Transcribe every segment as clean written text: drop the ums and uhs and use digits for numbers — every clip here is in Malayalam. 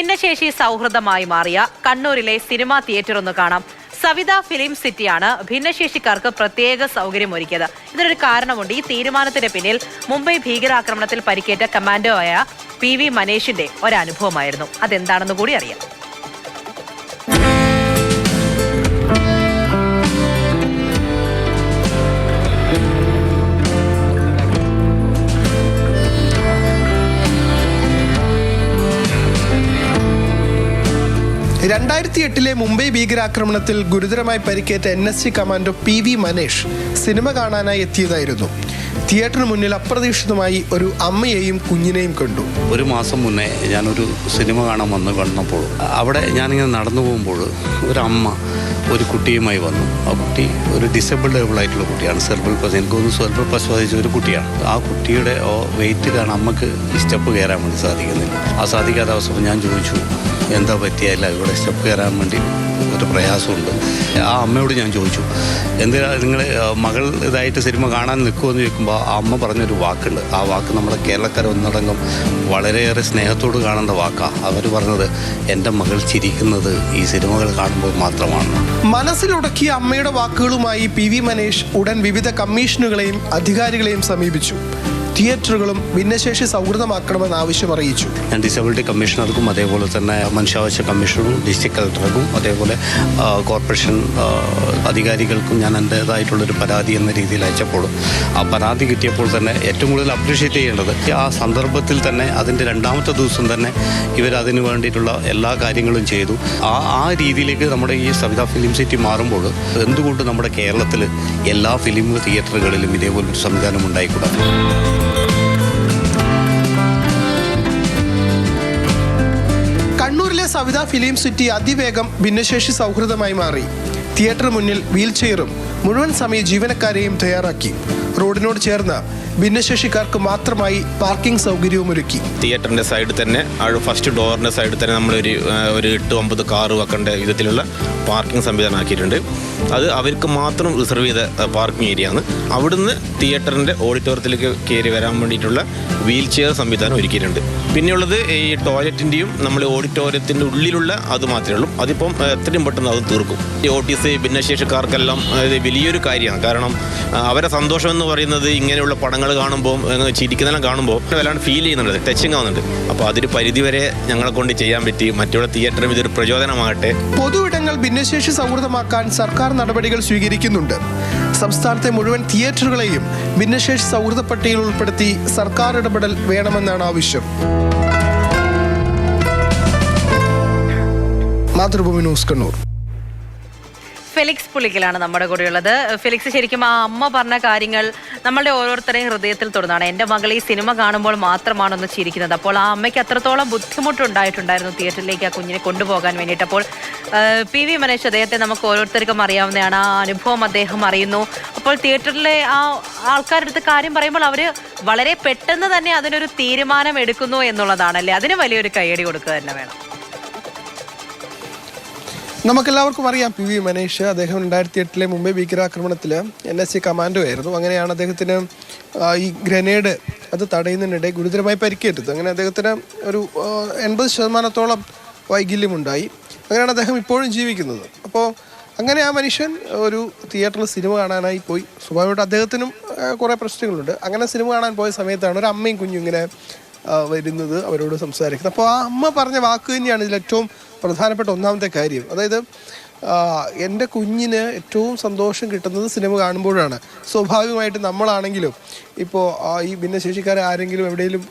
ഭിന്നശേഷി സൗഹൃദമായി മാറിയ കണ്ണൂരിലെ സിനിമാ തിയേറ്റർ ഒന്ന് കാണാം. സവിത ഫിലിം സിറ്റിയാണ് ഭിന്നശേഷിക്കാർക്ക് പ്രത്യേക സൗകര്യമൊരുക്കിയത്. ഇതിനൊരു കാരണമുണ്ട്. ഈ തീരുമാനത്തിന് പിന്നിൽ മുംബൈ ഭീകരാക്രമണത്തിൽ പരിക്കേറ്റ കമാൻഡോ ആയ PV മനേഷിന്റെ ഒരനുഭവമായിരുന്നു. അതെന്താണെന്ന് കൂടി അറിയാം. മുംബൈ ഭീകരാക്രമണത്തിൽ ഗുരുതരമായി പരിക്കേറ്റ NSC commando PV Manesh cinema കാണാനായി എത്തിയതായിരുന്നു. തിയേറ്ററിന് മുന്നിൽ അപ്രതീക്ഷിതമായി ഒരു അമ്മയെയും കുഞ്ഞിനെയും കണ്ടു. ഒരു മാസം മുന്നേ ഞാനൊരു സിനിമ കാണാൻ വന്നപ്പോൾ അവിടെ ഞാനിങ്ങനെ നടന്നു പോകുമ്പോൾ ഒരമ്മ ഒരു കുട്ടിയുമായി വന്നു. ആ കുട്ടി ഒരു ഡിസേബിൾഡ് ആയിട്ടുള്ള കുട്ടിയാണ്. സെർബൽ പസ് എനിക്കൊന്ന് സെർബൽ പസ് ബാധിച്ച ഒരു കുട്ടിയാണ്. ആ കുട്ടിയുടെ വെയിറ്റ് കാരണം അമ്മക്ക് സ്റ്റെപ്പ് കയറാൻ വേണ്ടി സാധിക്കുന്നില്ല. ആ സാധിക്കാത്ത അവസരം ഞാൻ ചോദിച്ചു എന്താ പറ്റിയല്ല, ഇവിടെ സ്റ്റെപ്പ് കയറാൻ വേണ്ടി ഒരു പ്രയാസമുണ്ട്. ആ അമ്മയോട് ഞാൻ ചോദിച്ചു എന്തിനാ നിങ്ങൾ മകൾ ഇതായിട്ട് സിനിമ കാണാൻ നിൽക്കുമെന്ന് ചോദിക്കുമ്പോൾ ആ അമ്മ പറഞ്ഞൊരു വാക്കുണ്ട്. ആ വാക്ക് നമ്മുടെ കേരളക്കാർ ഒന്നടങ്കം വളരെയേറെ സ്നേഹത്തോട് കാണേണ്ട വാക്കാണ്. അവർ പറഞ്ഞത് എൻ്റെ മകൾ ചിരിക്കുന്നത് ഈ സിനിമകൾ കാണുമ്പോൾ മാത്രമാണ്. മനസ്സിലുടക്കിയ അമ്മയുടെ വാക്കുകളുമായി PV മനേഷ് ഉടൻ വിവിധ കമ്മീഷനുകളെയും അധികാരികളെയും സമീപിച്ചു. തിയേറ്ററുകളും ഭിന്നശേഷി സൗഹൃദമാക്കണമെന്ന് ആവശ്യം അറിയിച്ചു. ഞാൻ ഡിസബിലിറ്റി കമ്മീഷണർക്കും അതേപോലെ തന്നെ മനുഷ്യാവകാശ കമ്മീഷണറും ഡിസ്ട്രിക്ട് കളക്ടർക്കും അതേപോലെ കോർപ്പറേഷൻ അധികാരികൾക്കും ഞാൻ എൻ്റേതായിട്ടുള്ളൊരു പരാതി എന്ന രീതിയിൽ അയച്ചപ്പോൾ ആ പരാതി കിട്ടിയപ്പോൾ തന്നെ ഏറ്റവും കൂടുതൽ അപ്രീഷിയേറ്റ് ചെയ്യേണ്ടത് ആ സന്ദർഭത്തിൽ തന്നെ അതിൻ്റെ രണ്ടാമത്തെ ദിവസം തന്നെ ഇവരതിന് വേണ്ടിയിട്ടുള്ള എല്ലാ കാര്യങ്ങളും ചെയ്തു. ആ രീതിയിലേക്ക് നമ്മുടെ ഈ സവിത ഫിലിം സിറ്റി മാറുമ്പോൾ എന്തുകൊണ്ട് നമ്മുടെ കേരളത്തിൽ എല്ലാ ഫിലിം തിയേറ്ററുകളിലും ഇതേപോലൊരു സംവിധാനം ഉണ്ടായിക്കൂടാ? കണ്ണൂരിലെ സവിത ഫിലിം സിറ്റി അതിവേഗം ഭിന്നശേഷി സൗഹൃദമായി മാറി. തിയേറ്റർ മുന്നിൽ വീൽ ചെയറും മുഴുവൻ സമയ ജീവനക്കാരെയും തയ്യാറാക്കി. റോഡിനോട് ചേർന്ന് ഭിന്നശേഷിക്കാർക്ക് മാത്രമായി പാർക്കിംഗ് സൗകര്യവും ഒരുക്കി. തിയേറ്ററിൻ്റെ സൈഡിൽ തന്നെ ഫസ്റ്റ് ഡോറിൻ്റെ സൈഡിൽ തന്നെ നമ്മളൊരു 8-9 കാറ് വെക്കേണ്ട വിധത്തിലുള്ള പാർക്കിംഗ് സംവിധാനം ആക്കിയിട്ടുണ്ട്. അത് അവർക്ക് മാത്രം റിസർവ് ചെയ്ത പാർക്കിംഗ് ഏരിയ ആണ്. അവിടുന്ന് തിയേറ്ററിൻ്റെ ഓഡിറ്റോറിയത്തിലേക്ക് കയറി വരാൻ വേണ്ടിയിട്ടുള്ള വീൽ ചെയർ സംവിധാനം ഒരുക്കിയിട്ടുണ്ട്. പിന്നെയുള്ളത് ഈ ടോയ്ലറ്റിൻ്റെയും നമ്മൾ ഓഡിറ്റോറിയത്തിൻ്റെ ഉള്ളിലുള്ള അത് മാത്രമേ ഉള്ളൂ. അതിപ്പം എത്രയും പെട്ടെന്ന് അത് തീർക്കും. ഈ OTC ഭിന്നശേഷിക്കാർക്കെല്ലാം വലിയൊരു കാര്യമാണ്. കാരണം അവരെ സന്തോഷം എന്ന് പറയുന്നത് ഇങ്ങനെയുള്ള പടങ്ങൾ കാണുമ്പോൾ ചിരിക്കുന്നതെല്ലാം കാണുമ്പോൾ വല്ലാണ്ട് ഫീൽ ചെയ്യുന്നുണ്ട്, ടച്ചിങ് ആവുന്നുണ്ട്. അപ്പോൾ അതൊരു പരിധിവരെ ഞങ്ങളെ കൊണ്ട് ചെയ്യാൻ പറ്റി. മറ്റുള്ള തിയേറ്ററും ഇതൊരു പ്രചോദനമാകട്ടെ. പൊതുവിടങ്ങൾ ഭിന്നശേഷി സൗഹൃദമാക്കാൻ സർക്കാർ നടപടികൾ സ്വീകരിക്കുന്നുണ്ട്. സംസ്ഥാനത്തെ മുഴുവൻ തിയേറ്ററുകളെയും ഭിന്നശേഷി സൗഹൃദ പട്ടികയിൽ ഉൾപ്പെടുത്തി സർക്കാർ ഇടപെടൽ വേണമെന്നാണ് ആവശ്യം. മാതൃഭൂമി ന്യൂസ്, കണ്ണൂർ. ഫെലിക്സ് പുളിക്കലാണ് നമ്മുടെ കൂടെയുള്ളത്. ഫെലിക്സ്, ശരിക്കും ആ അമ്മ പറഞ്ഞ കാര്യങ്ങൾ നമ്മളുടെ ഓരോരുത്തരെയും ഹൃദയത്തിൽ തൊടുന്നതാണ്. എൻ്റെ മകൾ ഈ സിനിമ കാണുമ്പോൾ മാത്രമാണ് ഒന്ന് ചിരിക്കുന്നത്. അപ്പോൾ ആ അമ്മയ്ക്ക് അത്രത്തോളം ബുദ്ധിമുട്ടുണ്ടായിട്ടുണ്ടായിരുന്നു തിയേറ്ററിലേക്ക് ആ കുഞ്ഞിനെ കൊണ്ടുപോകാൻ വേണ്ടിയിട്ട്. അപ്പോൾ PV മനേഷ്, അദ്ദേഹത്തെ നമുക്ക് ഓരോരുത്തർക്കും അറിയാവുന്നതാണ്. ആ അനുഭവം അദ്ദേഹം അറിയുന്നു. അപ്പോൾ തിയേറ്ററിലെ ആ ആൾക്കാരുടെ അടുത്ത് കാര്യം പറയുമ്പോൾ അവർ വളരെ പെട്ടെന്ന് തന്നെ അതിനൊരു തീരുമാനം എടുക്കുന്നു എന്നുള്ളതാണല്ലേ. അതിന് വലിയൊരു കയ്യടി കൊടുക്കുക തന്നെ വേണം. നമുക്കെല്ലാവർക്കും അറിയാം PV മനേഷ്. അദ്ദേഹം 2008 മുംബൈ ഭീകരാക്രമണത്തിൽ NSC കമാൻഡോ ആയിരുന്നു. അങ്ങനെയാണ് അദ്ദേഹത്തിന് ഈ ഗ്രനേഡ് അത് തടയുന്നതിനിടെ ഗുരുതരമായി പരിക്കേറ്റത്. അങ്ങനെ അദ്ദേഹത്തിന് ഒരു 80% വൈകല്യമുണ്ടായി. അങ്ങനെയാണ് അദ്ദേഹം ഇപ്പോഴും ജീവിക്കുന്നത്. അപ്പോൾ അങ്ങനെ ആ മനുഷ്യൻ ഒരു തിയേറ്ററിൽ സിനിമ കാണാനായി പോയി. സ്വാഭാവികമായിട്ട് അദ്ദേഹത്തിനും കുറേ പ്രശ്നങ്ങളുണ്ട്. അങ്ങനെ സിനിമ കാണാൻ പോയ സമയത്താണ് ഒരു അമ്മയും കുഞ്ഞും ഇങ്ങനെ വരുന്നത്, അവരോട് സംസാരിക്കുന്നത്. അപ്പോൾ ആ അമ്മ പറഞ്ഞ വാക്ക് തന്നെയാണ് ഇതിൽ ഏറ്റവും പ്രധാനപ്പെട്ട ഒന്നാമത്തെ കാര്യം. അതായത് എൻ്റെ കുഞ്ഞിന് ഏറ്റവും സന്തോഷം കിട്ടുന്നത് സിനിമ കാണുമ്പോഴാണ്. സ്വാഭാവികമായിട്ട് നമ്മളാണെങ്കിലും ഇപ്പോൾ ഈ ഭിന്നശേഷിക്കാരെ ആരെങ്കിലും എവിടെയെങ്കിലും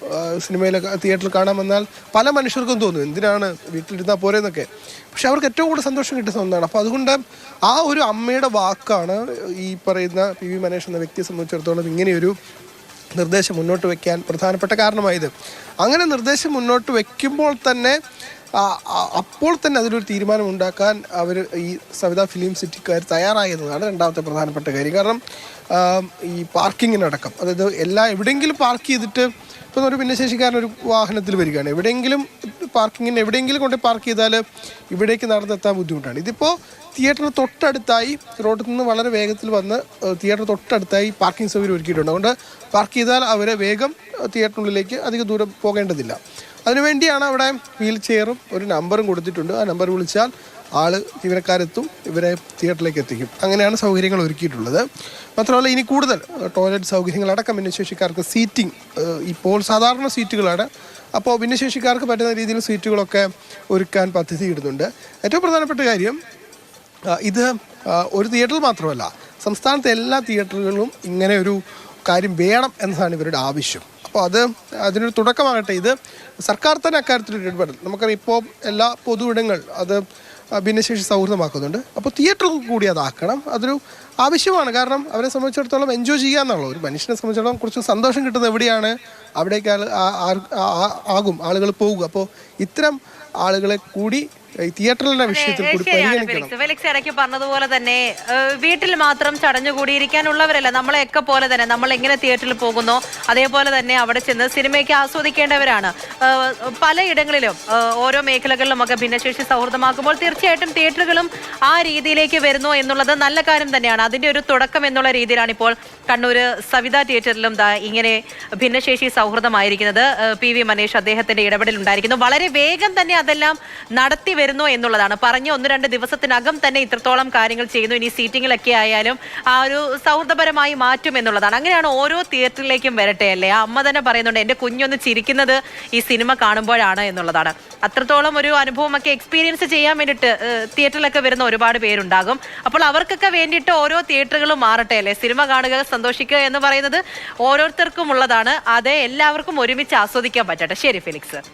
സിനിമയിലൊക്കെ തിയേറ്ററിൽ കാണാൻ വന്നാൽ പല മനുഷ്യർക്കും തോന്നും എന്തിനാണ് വീട്ടിലിരുന്നാൽ പോരെന്നൊക്കെ. പക്ഷെ അവർക്ക് ഏറ്റവും കൂടുതൽ സന്തോഷം കിട്ടുന്ന ഒന്നാണ്. അപ്പോൾ അതുകൊണ്ട് ആ ഒരു അമ്മയുടെ വാക്കാണ് ഈ പറയുന്ന PV മനേഷ് എന്ന വ്യക്തിയെ സംബന്ധിച്ചിടത്തോളം ഇങ്ങനെയൊരു നിർദ്ദേശം മുന്നോട്ട് വയ്ക്കാൻ പ്രധാനപ്പെട്ട കാരണമായത്. അങ്ങനെ നിർദ്ദേശം മുന്നോട്ട് വയ്ക്കുമ്പോൾ തന്നെ അപ്പോൾ തന്നെ അതിലൊരു തീരുമാനം ഉണ്ടാക്കാൻ അവർ ഈ സവിത ഫിലിം സിറ്റിക്കാർ തയ്യാറായെന്നതാണ് രണ്ടാമത്തെ പ്രധാനപ്പെട്ട കാര്യം. കാരണം ഈ പാർക്കിങ്ങിനടക്കം, അതായത് എവിടെയെങ്കിലും പാർക്ക് ചെയ്തിട്ട് ഇപ്പം ഒരു ഭിന്നശേഷിക്കാരൻ ഒരു വാഹനത്തിൽ വരികയാണ്, എവിടെയെങ്കിലും പാർക്കിങ്ങിന് എവിടെയെങ്കിലും കൊണ്ട് പാർക്ക് ചെയ്താൽ ഇവിടേക്ക് നടന്നെത്താൻ ബുദ്ധിമുട്ടാണ്. ഇതിപ്പോൾ തിയേറ്ററിന് തൊട്ടടുത്തായി, റോഡിൽ നിന്ന് വളരെ വേഗത്തിൽ വന്ന് തിയേറ്റർ തൊട്ടടുത്തായി പാർക്കിംഗ് സൗകര്യം ഒരുക്കിയിട്ടുണ്ട്. അതുകൊണ്ട് പാർക്ക് ചെയ്താൽ അവരെ വേഗം തിയേറ്ററിനുള്ളിലേക്ക് അധികം ദൂരം പോകേണ്ടതില്ല. അതിനുവേണ്ടിയാണ് അവിടെ വീൽ ചെയറും ഒരു നമ്പറും കൊടുത്തിട്ടുണ്ട്. ആ നമ്പർ വിളിച്ചാൽ ജീവനക്കാരെത്തും, ഇവരെ തിയേറ്ററിലേക്ക് എത്തിക്കും. അങ്ങനെയാണ് സൗകര്യങ്ങൾ ഒരുക്കിയിട്ടുള്ളത്. മാത്രമല്ല ഇനി കൂടുതൽ ടോയ്ലറ്റ് സൗകര്യങ്ങളടക്കം ഭിന്നശേഷിക്കാർക്ക് സീറ്റിംഗ് ഇപ്പോൾ സാധാരണ സീറ്റുകളാണ്. അപ്പോൾ ഭിന്നശേഷിക്കാർക്ക് പറ്റുന്ന രീതിയിൽ സീറ്റുകളൊക്കെ ഒരുക്കാൻ പദ്ധതി ഇടുന്നുണ്ട്. ഏറ്റവും പ്രധാനപ്പെട്ട കാര്യം ഇത് ഒരു തിയേറ്ററിൽ മാത്രമല്ല, സംസ്ഥാനത്തെ എല്ലാ തിയേറ്ററുകളിലും ഇങ്ങനെ ഒരു കാര്യം വേണം എന്നതാണ് ഇവരുടെ ആവശ്യം. അപ്പോൾ അതിനൊരു തുടക്കമാകട്ടെ. ഇത് സർക്കാർ തന്നെ അക്കാര്യത്തിലൊരു ഇടപെടൽ. നമുക്കറിയാം ഇപ്പോൾ എല്ലാ പൊതുവിടങ്ങൾ അത് ഭിന്നശേഷി സൗഹൃദമാക്കുന്നുണ്ട്. അപ്പോൾ തിയേറ്ററിൽ കൂടി അതാക്കണം. അതൊരു ആവശ്യമാണ്. കാരണം അവരെ സംബന്ധിച്ചിടത്തോളം എൻജോയ് ചെയ്യുക എന്നുള്ളത്, ഒരു മനുഷ്യനെ സംബന്ധിച്ചിടത്തോളം കുറച്ച് സന്തോഷം കിട്ടുന്നത് എവിടെയാണ്, അവിടേക്ക് ആകും ആളുകൾ പോവുക. അപ്പോൾ ഇത്തരം ആളുകളെ കൂടി ഈ തിയേറ്ററിന്റെ വിഷയത്തിൽ കൂടി പരിഗണിക്കണം. ഫെലിക്സ് ഇടയ്ക്ക് പറഞ്ഞതുപോലെ തന്നെ വീട്ടിൽ മാത്രം ചടഞ്ഞുകൂടിയിരിക്കാനുള്ളവരല്ല, നമ്മളെയൊക്കെ പോലെ തന്നെ നമ്മൾ എങ്ങനെ തിയേറ്ററിൽ പോകുന്നോ അതേപോലെ തന്നെ അവിടെ ചെന്ന് സിനിമയ്ക്ക് ആസ്വദിക്കേണ്ടവരാണ്. പലയിടങ്ങളിലും ഓരോ മേഖലകളിലും ഒക്കെ ഭിന്നശേഷി സൗഹൃദമാക്കുമ്പോൾ തീർച്ചയായിട്ടും തിയേറ്ററുകളും ആ രീതിയിലേക്ക് വരുന്നു എന്നുള്ളത് നല്ല കാര്യം തന്നെയാണ്. അതിന്റെ ഒരു തുടക്കം എന്നുള്ള രീതിയിലാണ് ഇപ്പോൾ കണ്ണൂര് സവിത തിയേറ്ററിലും ഇങ്ങനെ ഭിന്നശേഷി സൗഹൃദമായിരിക്കുന്നത്. പി വി മനേഷ് അദ്ദേഹത്തിന്റെ ഇടപെടൽ ഉണ്ടായിരിക്കുന്നു. വളരെ വേഗം തന്നെ അതെല്ലാം നടത്തി വരുന്നു എന്നുള്ളതാണ്. പറഞ്ഞ 1-2 ദിവസത്തിനകം തന്നെ ഇത്രത്തോളം കാര്യങ്ങൾ ചെയ്യുന്നു. ഇനി സീറ്റിങ്ങിലൊക്കെ ആയാലും ആ ഒരു സൗഹൃദപരമായി മാറ്റും എന്നുള്ളതാണ്. അങ്ങനെയാണ് ഓരോ തിയേറ്ററിലേക്കും വരട്ടെ അല്ലേ. ആ അമ്മ തന്നെ പറയുന്നുണ്ട് എന്റെ കുഞ്ഞൊന്ന് ചിരിക്കുന്നത് ഈ സിനിമ കാണുമ്പോഴാണ് എന്നുള്ളതാണ്. അത്രത്തോളം ഒരു അനുഭവമൊക്കെ എക്സ്പീരിയൻസ് ചെയ്യാൻ വേണ്ടിയിട്ട് തിയേറ്ററിലൊക്കെ വരുന്ന ഒരുപാട് പേരുണ്ടാകും. അപ്പോൾ അവർക്കൊക്കെ വേണ്ടിയിട്ട് ഓരോ തിയേറ്ററുകളും മാറട്ടെ അല്ലേ. സിനിമ കാണുക, സന്തോഷിക്കുക എന്ന് പറയുന്നത് ഓരോരുത്തർക്കും ഉള്ളതാണ്. അത് എല്ലാവർക്കും ഒരുമിച്ച് ആസ്വദിക്കാൻ പറ്റട്ടെ. ശരി ഫെലിക്സ്.